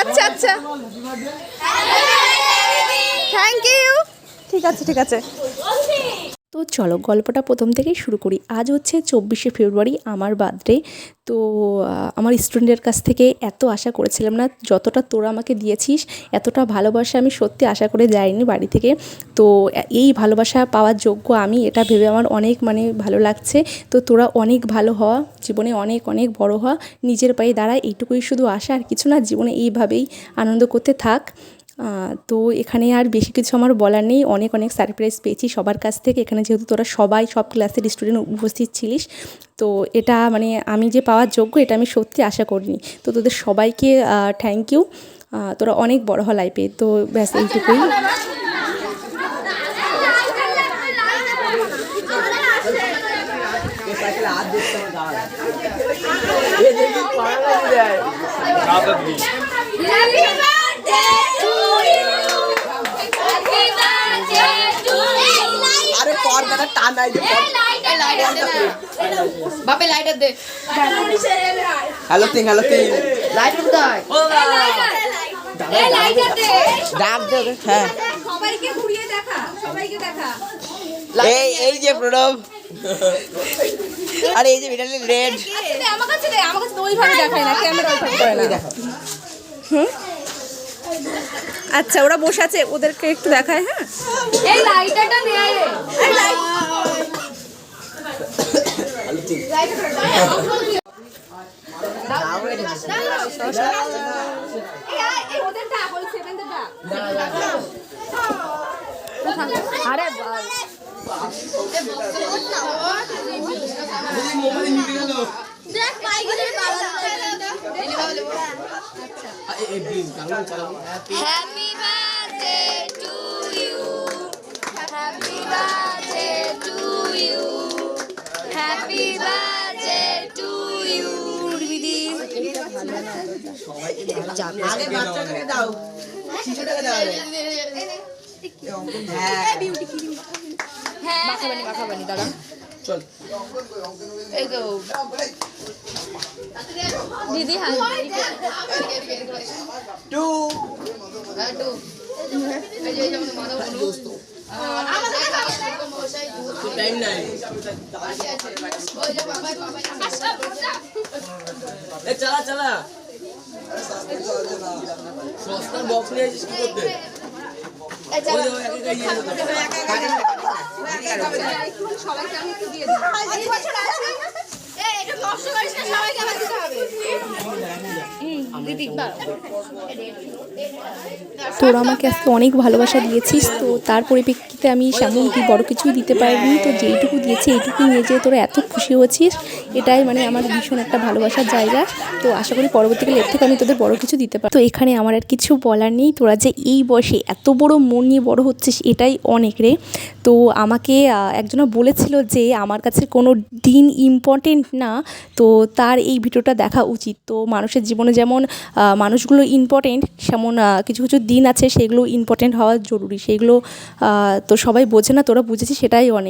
আচ্ছা আচ্ছা, thank you. ঠিক আছে ঠিক আছে। তো চলো গল্পটা প্রথম থেকেই শুরু করি। আজ হচ্ছে 24শে ফেব্রুয়ারি, আমার বার্থডে। তো আমার স্টুডেন্টের কাছ থেকে এত আশা করেছিলাম না, যতটা তোরা আমাকে দিয়েছিস এতটা ভালোবাসা আমি সত্যি আশা করে যাইনি বাড়ি থেকে। তো এই ভালোবাসা পাওয়ার যোগ্য আমি, এটা ভেবে আমার অনেক ভালো লাগছে। তো তোরা অনেক ভালো হওয়া, জীবনে অনেক অনেক বড় হওয়া, নিজের পায়ে দাঁড়া, এইটুকুই শুধু আশা, আর কিছু না। জীবনে এইভাবেই আনন্দ করতে থাক। তো এখানে আর বেশি কিছু আমার বলার নেই। অনেক অনেক সারপ্রাইজ পেয়েছি সবার কাছ থেকে। এখানে যেহেতু তোরা সবাই সব ক্লাসের স্টুডেন্ট উপস্থিত ছিলিস, তো এটা আমি যে পাওয়ার যোগ্য এটা আমি সত্যি আশা করিনি। তো তোদের সবাইকে থ্যাংক ইউ। তোরা অনেক বড় হ লাইফে। তো ব্যাস এইটুকুই। अरे कौन का टान आई बापे लाइटर दे हेलो थिंग लाइटर दे लाइटर दे डाक दे हां সবাইকে ঘুরিয়ে দেখা সবাইকে দেখা এই যে প্রণব আরে এই যে ভিটালি রেড আমার কাছে তো ওইভাবে দেখায় না, ক্যামেরা ওইভাবে করে না। আচ্ছা ওরা বসে আছে, ওদেরকে একটু দেখায়। হ্যাঁ এই লাইটারটা নে রে এই লাইট আরে দেখ মাইকেলের colour happy birthday to you happy birthday to you happy birthday to you দিদি আগে বাচ্চাটাকে দাও শিশুটাকে দাও হ্যাঁ মাখাবানি দাদা চল এই তো দিদি হাই টু টাইম নাই এ চলা সস্তা বক্স নিয়ে এসেছিস কি করতে সবাইকে আমি একটু দিয়ে দিই। এটা নষ্ট করিস না, সবাইকে আবার দিতে হবে। দিদি তোরা আমাকে আজকে অনেক ভালোবাসা দিয়েছিস। তো তার পরিপ্রেক্ষিতে আমি সেমন কি বড় কিছুই দিতে পারিনি। তো যেইটুকু দিয়েছি এইটুকু নিয়ে যে তোরা এত খুশি হচ্ছিস, এটাই আমার ভীষণ একটা ভালোবাসার জায়গা। তো আশা করি পরবর্তীকালে এর থেকে আমি তোদের বড় কিছু দিতে পারি। তো এখানে আমার আর কিছু বলার নেই। তোরা যে এই বয়সে এত বড় মন নিয়ে বড় হচ্ছিস, এটাই অনেক রে। তো আমাকে একজনা বলেছিল যে আমার কাছে কোনো দিন ইম্পর্টেন্ট না, তো তার এই ভিডিওটা দেখা উচিত। তো মানুষের জীবনে যেমন মানুষগুলো ইম্পর্টেন্ট, সেমন কিছু কিছু দিন আছে সেগুলো ইম্পর্টেন্ট হওয়া জরুরি। সেগুলো তো সবাই বোঝে না, তোরা বুঝেছিস, সেটাই অনেক।